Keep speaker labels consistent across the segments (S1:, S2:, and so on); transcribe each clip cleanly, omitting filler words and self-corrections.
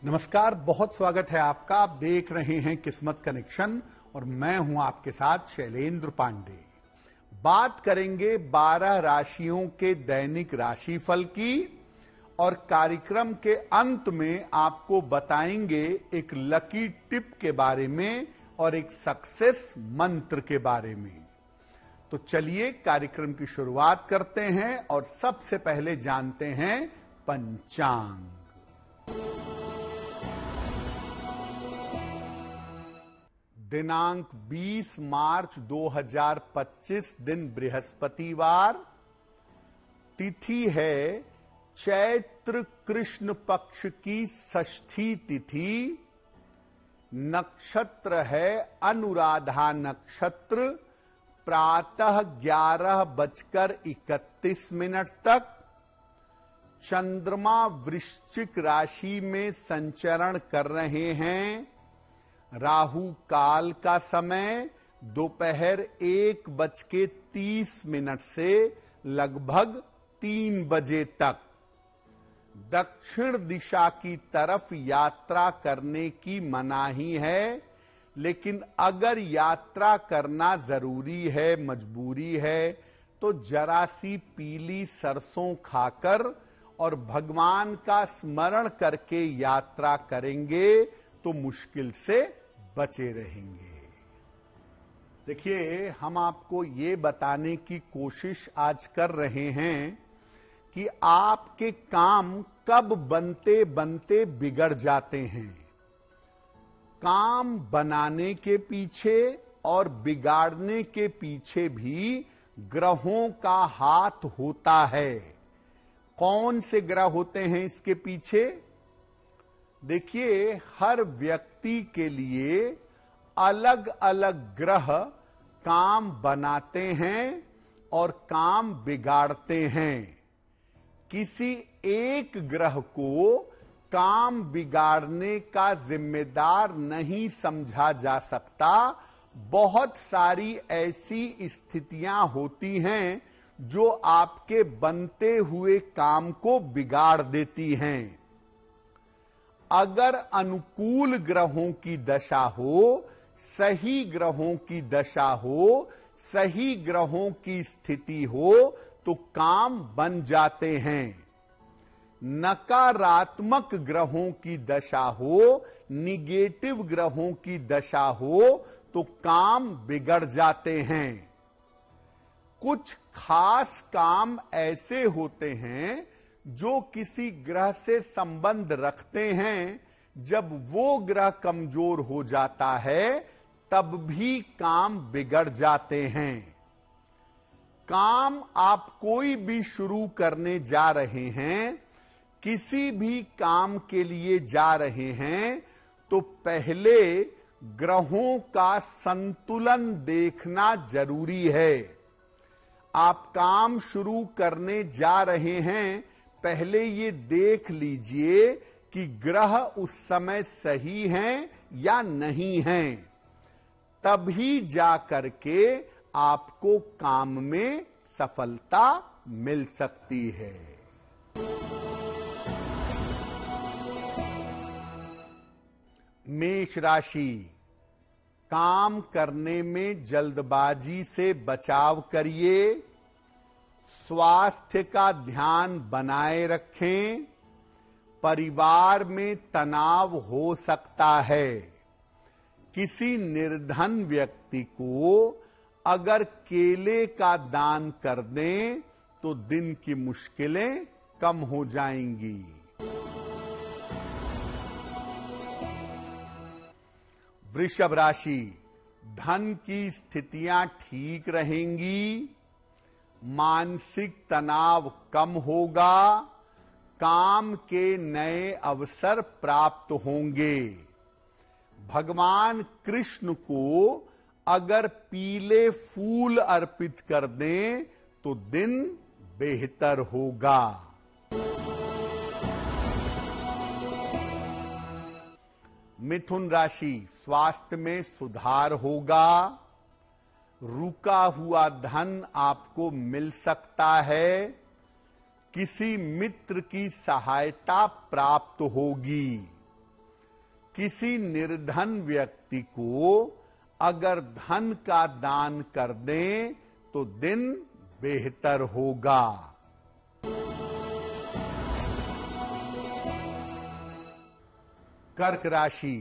S1: नमस्कार, बहुत स्वागत है आपका। आप देख रहे हैं किस्मत कनेक्शन और मैं हूं आपके साथ शैलेंद्र पांडे। बात करेंगे 12 राशियों के दैनिक राशिफल की और कार्यक्रम के अंत में आपको बताएंगे एक लकी टिप के बारे में और एक सक्सेस मंत्र के बारे में। तो चलिए कार्यक्रम की शुरुआत करते हैं और सबसे पहले जानते हैं पंचांग। दिनांक 20 मार्च 2025 दिन बृहस्पतिवार। तिथि है चैत्र कृष्ण पक्ष की षष्ठी तिथि। नक्षत्र है अनुराधा नक्षत्र। प्रातः 11:31 तक। चंद्रमा वृश्चिक राशि में संचरण कर रहे हैं। राहु काल का समय दोपहर 1:30 से लगभग 3 बजे तक। दक्षिण दिशा की तरफ यात्रा करने की मनाही है, लेकिन अगर यात्रा करना जरूरी है, मजबूरी है, तो जरा सी पीली सरसों खाकर और भगवान का स्मरण करके यात्रा करेंगे तो मुश्किल से बचे रहेंगे। देखिए, हम आपको ये बताने की कोशिश आज कर रहे हैं कि आपके काम कब बनते बनते बिगड़ जाते हैं। काम बनाने के पीछे और बिगाड़ने के पीछे भी ग्रहों का हाथ होता है। कौन से ग्रह होते हैं इसके पीछे? देखिए, हर व्यक्ति के लिए अलग अलग ग्रह काम बनाते हैं और काम बिगाड़ते हैं। किसी एक ग्रह को काम बिगाड़ने का जिम्मेदार नहीं समझा जा सकता। बहुत सारी ऐसी स्थितियां होती हैं जो आपके बनते हुए काम को बिगाड़ देती हैं। अगर अनुकूल ग्रहों की दशा हो, सही ग्रहों की दशा हो, सही ग्रहों की स्थिति हो तो काम बन जाते हैं। नकारात्मक ग्रहों की दशा हो, निगेटिव ग्रहों की दशा हो तो काम बिगड़ जाते हैं। कुछ खास काम ऐसे होते हैं जो किसी ग्रह से संबंध रखते हैं। जब वो ग्रह कमजोर हो जाता है तब भी काम बिगड़ जाते हैं। काम आप कोई भी शुरू करने जा रहे हैं, किसी भी काम के लिए जा रहे हैं, तो पहले ग्रहों का संतुलन देखना जरूरी है। आप काम शुरू करने जा रहे हैं, पहले ये देख लीजिए कि ग्रह उस समय सही हैं या नहीं हैं। तभी जा करके आपको काम में सफलता मिल सकती है। मेष राशि। काम करने में जल्दबाजी से बचाव करिए। स्वास्थ्य का ध्यान बनाए रखें। परिवार में तनाव हो सकता है। किसी निर्धन व्यक्ति को अगर केले का दान कर दें तो दिन की मुश्किलें कम हो जाएंगी। वृषभ राशि। धन की स्थितियां ठीक रहेंगी। मानसिक तनाव कम होगा। काम के नए अवसर प्राप्त होंगे। भगवान कृष्ण को अगर पीले फूल अर्पित कर दें तो दिन बेहतर होगा। मिथुन राशि। स्वास्थ्य में सुधार होगा। रुका हुआ धन आपको मिल सकता है। किसी मित्र की सहायता प्राप्त होगी। किसी निर्धन व्यक्ति को अगर धन का दान कर दें तो दिन बेहतर होगा। कर्क राशि,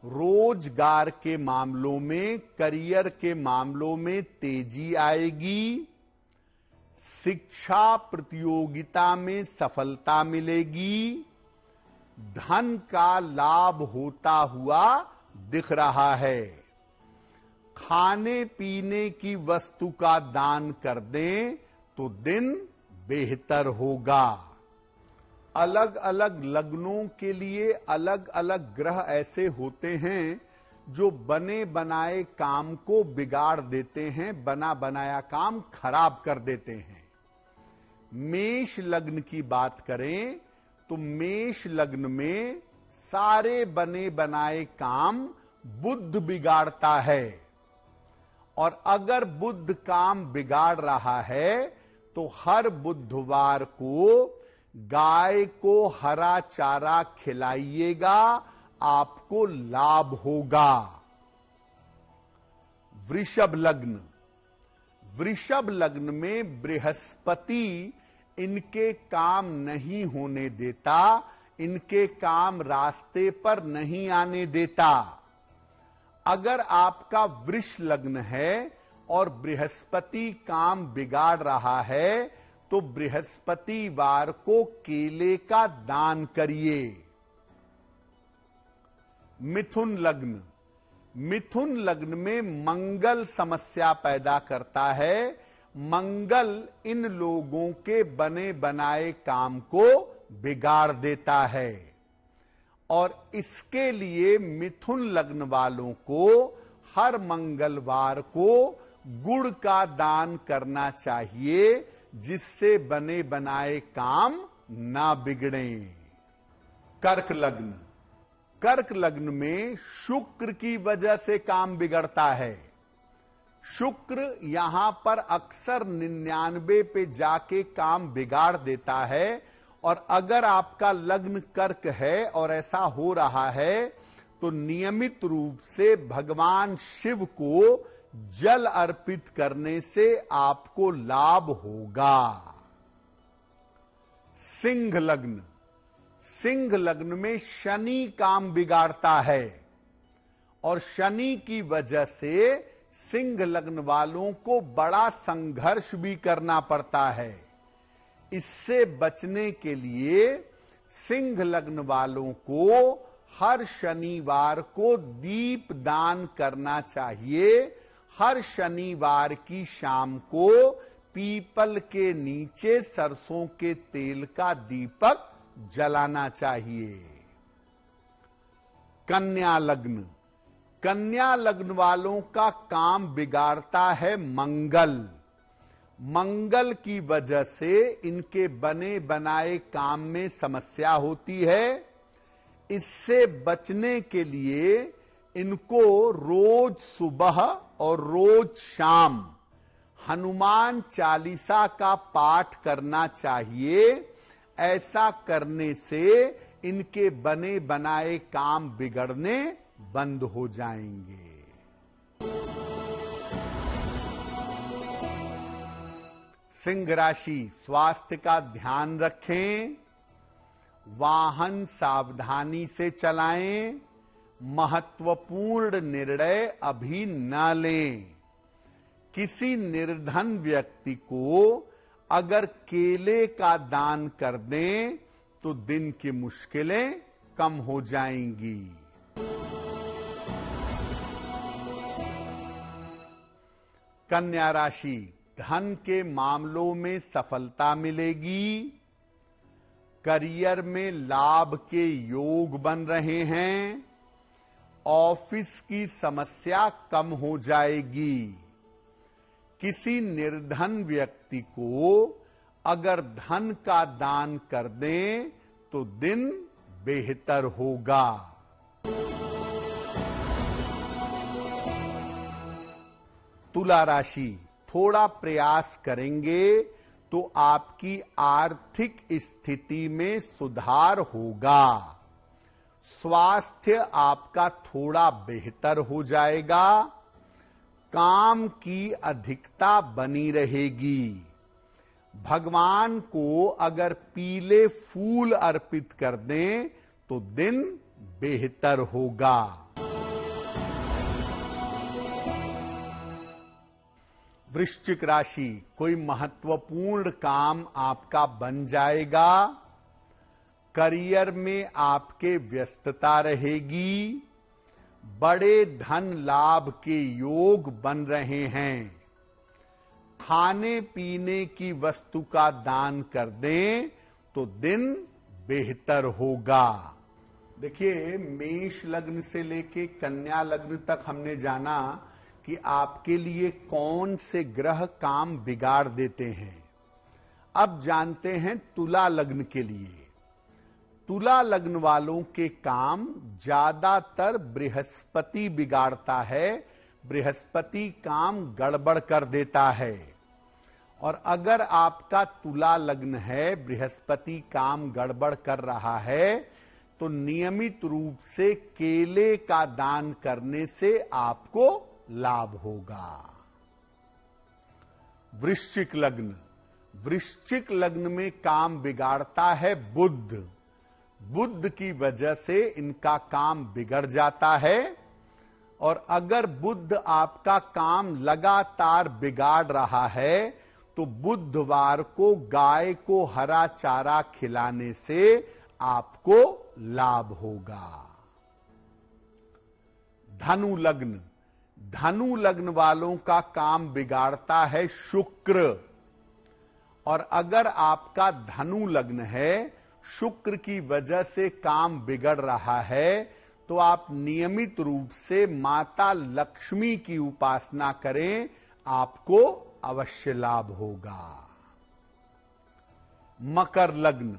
S1: रोजगार के मामलों में, करियर के मामलों में तेजी आएगी। शिक्षा प्रतियोगिता में सफलता मिलेगी। धन का लाभ होता हुआ दिख रहा है। खाने पीने की वस्तु का दान कर दें तो दिन बेहतर होगा। अलग अलग लग्नों के लिए अलग अलग ग्रह ऐसे होते हैं जो बने बनाए काम को बिगाड़ देते हैं, बना बनाया काम खराब कर देते हैं। मेष लग्न की बात करें तो मेष लग्न में सारे बने बनाए काम बुध बिगाड़ता है, और अगर बुध काम बिगाड़ रहा है तो हर बुधवार को गाय को हरा चारा खिलाइएगा, आपको लाभ होगा। वृषभ लग्न, वृषभ लग्न में बृहस्पति इनके काम नहीं होने देता, इनके काम रास्ते पर नहीं आने देता। अगर आपका वृष लग्न है और बृहस्पति काम बिगाड़ रहा है तो बृहस्पतिवार को केले का दान करिए। मिथुन लग्न, मिथुन लग्न में मंगल समस्या पैदा करता है। मंगल इन लोगों के बने बनाए काम को बिगाड़ देता है, और इसके लिए मिथुन लग्न वालों को हर मंगलवार को गुड़ का दान करना चाहिए, जिससे बने बनाए काम ना बिगड़ें। कर्क लग्न, कर्क लग्न में शुक्र की वजह से काम बिगड़ता है। शुक्र यहां पर अक्सर 99 पे जाके काम बिगाड़ देता है, और अगर आपका लग्न कर्क है और ऐसा हो रहा है तो नियमित रूप से भगवान शिव को जल अर्पित करने से आपको लाभ होगा। सिंह लग्न, सिंह लग्न में शनि काम बिगाड़ता है, और शनि की वजह से सिंह लग्न वालों को बड़ा संघर्ष भी करना पड़ता है। इससे बचने के लिए सिंह लग्न वालों को हर शनिवार को दीप दान करना चाहिए। हर शनिवार की शाम को पीपल के नीचे सरसों के तेल का दीपक जलाना चाहिए। कन्या लग्न, कन्या लग्न वालों का काम बिगाड़ता है मंगल। मंगल की वजह से इनके बने बनाए काम में समस्या होती है। इससे बचने के लिए इनको रोज सुबह और रोज शाम हनुमान चालीसा का पाठ करना चाहिए। ऐसा करने से इनके बने बनाए काम बिगड़ने बंद हो जाएंगे। सिंह राशि, स्वास्थ्य का ध्यान रखें, वाहन सावधानी से चलाएं, महत्वपूर्ण निर्णय अभी न लें। किसी निर्धन व्यक्ति को अगर केले का दान कर दें तो दिन की मुश्किलें कम हो जाएंगी। कन्या राशि, धन के मामलों में सफलता मिलेगी। करियर में लाभ के योग बन रहे हैं। ऑफिस की समस्या कम हो जाएगी। किसी निर्धन व्यक्ति को अगर धन का दान कर दें तो दिन बेहतर होगा। तुला राशि, थोड़ा प्रयास करेंगे तो आपकी आर्थिक स्थिति में सुधार होगा। स्वास्थ्य आपका थोड़ा बेहतर हो जाएगा, काम की अधिकता बनी रहेगी। भगवान को अगर पीले फूल अर्पित कर दें तो दिन बेहतर होगा। वृश्चिक राशि, कोई महत्वपूर्ण काम आपका बन जाएगा। करियर में आपके व्यस्तता रहेगी। बड़े धन लाभ के योग बन रहे हैं। खाने पीने की वस्तु का दान कर दें तो दिन बेहतर होगा। देखिए, मेष लग्न से लेके कन्या लग्न तक हमने जाना कि आपके लिए कौन से ग्रह काम बिगाड़ देते हैं। अब जानते हैं तुला लग्न के लिए। तुला लग्न वालों के काम ज्यादातर बृहस्पति बिगाड़ता है। बृहस्पति काम गड़बड़ कर देता है। और अगर आपका तुला लग्न है, बृहस्पति काम गड़बड़ कर रहा है, तो नियमित रूप से केले का दान करने से आपको लाभ होगा। वृश्चिक लग्न, वृश्चिक लग्न में काम बिगाड़ता है बुध। बुध की वजह से इनका काम बिगड़ जाता है। और अगर बुध आपका काम लगातार बिगाड़ रहा है तो बुधवार को गाय को हरा चारा खिलाने से आपको लाभ होगा। धनु लग्न, धनु लग्न वालों का काम बिगाड़ता है शुक्र। और अगर आपका धनु लग्न है, शुक्र की वजह से काम बिगड़ रहा है, तो आप नियमित रूप से माता लक्ष्मी की उपासना करें, आपको अवश्य लाभ होगा। मकर लग्न,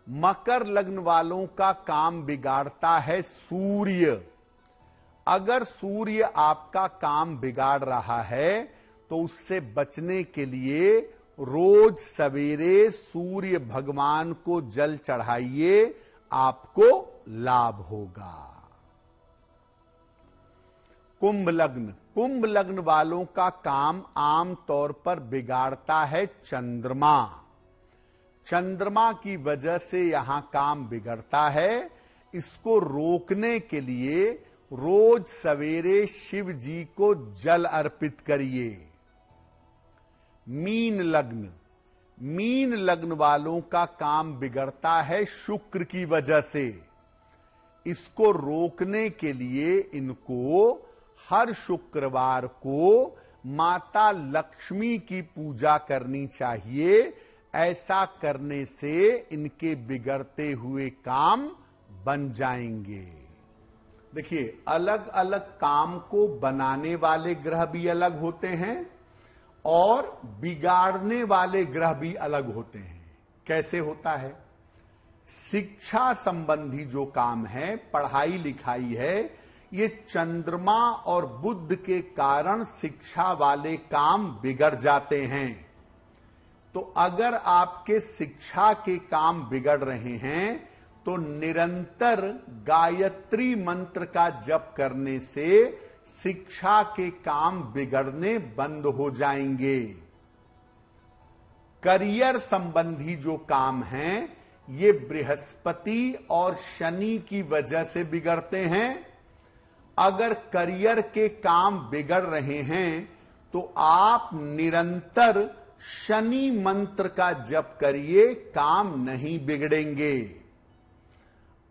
S1: मकर लग्न वालों का काम बिगाड़ता है सूर्य। अगर सूर्य आपका काम बिगाड़ रहा है तो उससे बचने के लिए रोज सवेरे सूर्य भगवान को जल चढ़ाइए, आपको लाभ होगा। कुंभ लग्न, कुंभ लग्न वालों का काम आमतौर पर बिगाड़ता है चंद्रमा। चंद्रमा की वजह से यहां काम बिगड़ता है। इसको रोकने के लिए रोज सवेरे शिव जी को जल अर्पित करिए। मीन लग्न, मीन लग्न वालों का काम बिगड़ता है शुक्र की वजह से। इसको रोकने के लिए इनको हर शुक्रवार को माता लक्ष्मी की पूजा करनी चाहिए। ऐसा करने से इनके बिगड़ते हुए काम बन जाएंगे। देखिए, अलग अलग काम को बनाने वाले ग्रह भी अलग होते हैं और बिगाड़ने वाले ग्रह भी अलग होते हैं। कैसे होता है? शिक्षा संबंधी जो काम है, पढ़ाई लिखाई है, ये चंद्रमा और बुध के कारण शिक्षा वाले काम बिगड़ जाते हैं। तो अगर आपके शिक्षा के काम बिगड़ रहे हैं तो निरंतर गायत्री मंत्र का जप करने से शिक्षा के काम बिगड़ने बंद हो जाएंगे। करियर संबंधी जो काम हैं, ये बृहस्पति और शनि की वजह से बिगड़ते हैं। अगर करियर के काम बिगड़ रहे हैं तो आप निरंतर शनि मंत्र का जप करिए, काम नहीं बिगड़ेंगे।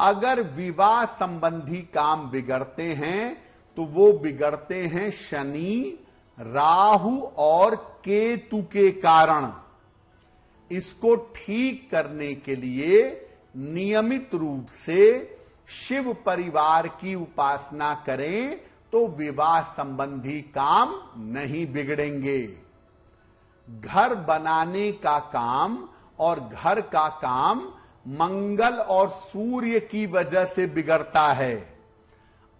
S1: अगर विवाह संबंधी काम बिगड़ते हैं तो वो बिगड़ते हैं शनि, राहु और केतु के कारण। इसको ठीक करने के लिए नियमित रूप से शिव परिवार की उपासना करें तो विवाह संबंधी काम नहीं बिगड़ेंगे। घर बनाने का काम और घर का काम मंगल और सूर्य की वजह से बिगड़ता है।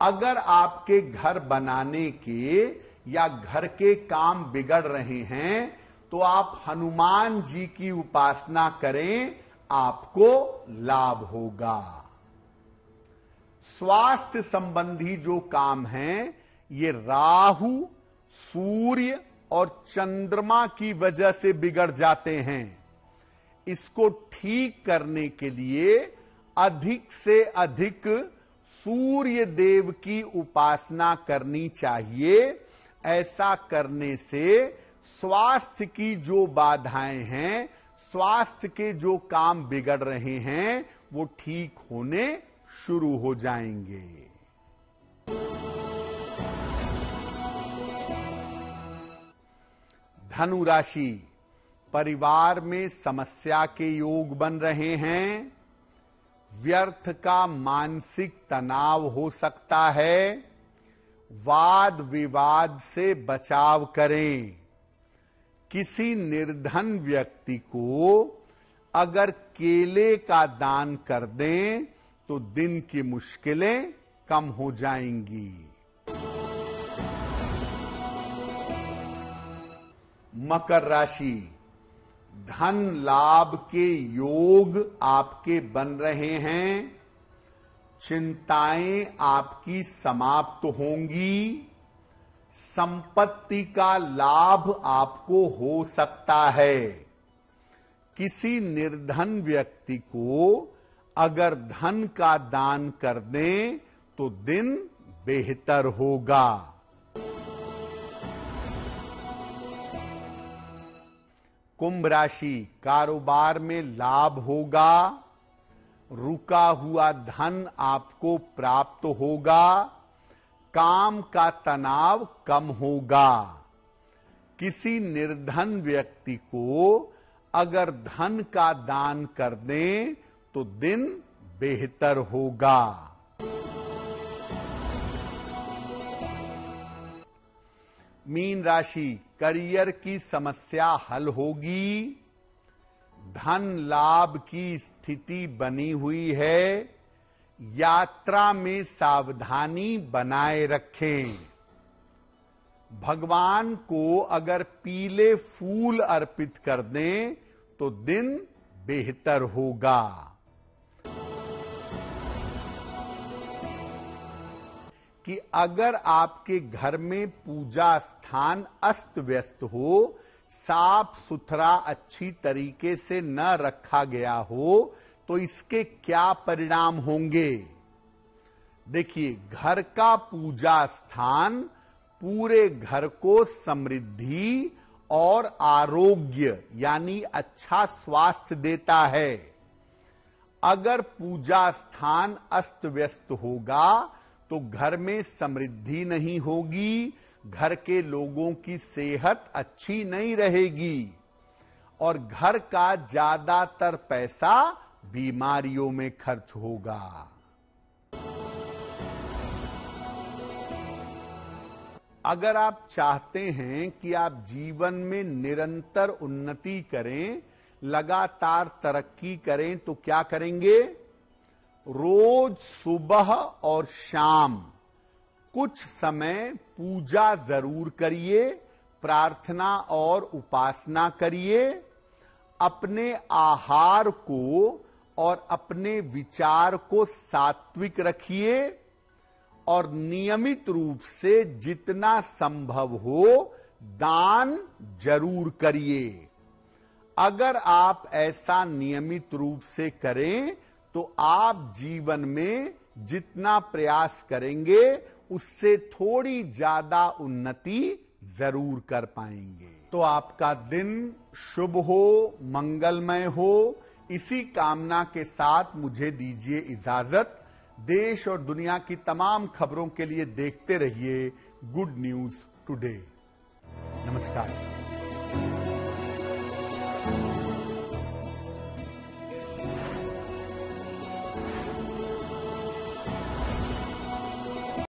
S1: अगर आपके घर बनाने के या घर के काम बिगड़ रहे हैं तो आप हनुमान जी की उपासना करें, आपको लाभ होगा। स्वास्थ्य संबंधी जो काम हैं ये राहु, सूर्य और चंद्रमा की वजह से बिगड़ जाते हैं। इसको ठीक करने के लिए अधिक से अधिक सूर्य देव की उपासना करनी चाहिए। ऐसा करने से स्वास्थ्य की जो बाधाएं हैं, स्वास्थ्य के जो काम बिगड़ रहे हैं, वो ठीक होने शुरू हो जाएंगे। धनु राशि, परिवार में समस्या के योग बन रहे हैं। व्यर्थ का मानसिक तनाव हो सकता है। वाद विवाद से बचाव करें। किसी निर्धन व्यक्ति को अगर केले का दान कर दें तो दिन की मुश्किलें कम हो जाएंगी। मकर राशि, धन लाभ के योग आपके बन रहे हैं। चिंताएं आपकी समाप्त होंगी। संपत्ति का लाभ आपको हो सकता है। किसी निर्धन व्यक्ति को अगर धन का दान कर दें तो दिन बेहतर होगा। कुंभ राशि, कारोबार में लाभ होगा। रुका हुआ धन आपको प्राप्त होगा। काम का तनाव कम होगा। किसी निर्धन व्यक्ति को अगर धन का दान कर दें तो दिन बेहतर होगा। मीन राशि, करियर की समस्या हल होगी। धन लाभ की स्थिति बनी हुई है। यात्रा में सावधानी बनाए रखें। भगवान को अगर पीले फूल अर्पित कर दें तो दिन बेहतर होगा। कि अगर आपके घर में पूजा स्थान अस्त व्यस्त हो, साफ सुथरा अच्छी तरीके से न रखा गया हो, तो इसके क्या परिणाम होंगे। देखिए, घर का पूजा स्थान पूरे घर को समृद्धि और आरोग्य यानी अच्छा स्वास्थ्य देता है। अगर पूजा स्थान अस्त व्यस्त होगा तो घर में समृद्धि नहीं होगी, घर के लोगों की सेहत अच्छी नहीं रहेगी और घर का ज्यादातर पैसा बीमारियों में खर्च होगा। अगर आप चाहते हैं कि आप जीवन में निरंतर उन्नति करें, लगातार तरक्की करें, तो क्या करेंगे? रोज सुबह और शाम कुछ समय पूजा जरूर करिए, प्रार्थना और उपासना करिए। अपने आहार को और अपने विचार को सात्विक रखिए और नियमित रूप से जितना संभव हो दान जरूर करिए। अगर आप ऐसा नियमित रूप से करें तो आप जीवन में जितना प्रयास करेंगे उससे थोड़ी ज्यादा उन्नति जरूर कर पाएंगे। तो आपका दिन शुभ हो, मंगलमय हो, इसी कामना के साथ मुझे दीजिए इजाजत। देश और दुनिया की तमाम खबरों के लिए देखते रहिए गुड न्यूज टुडे। नमस्कार।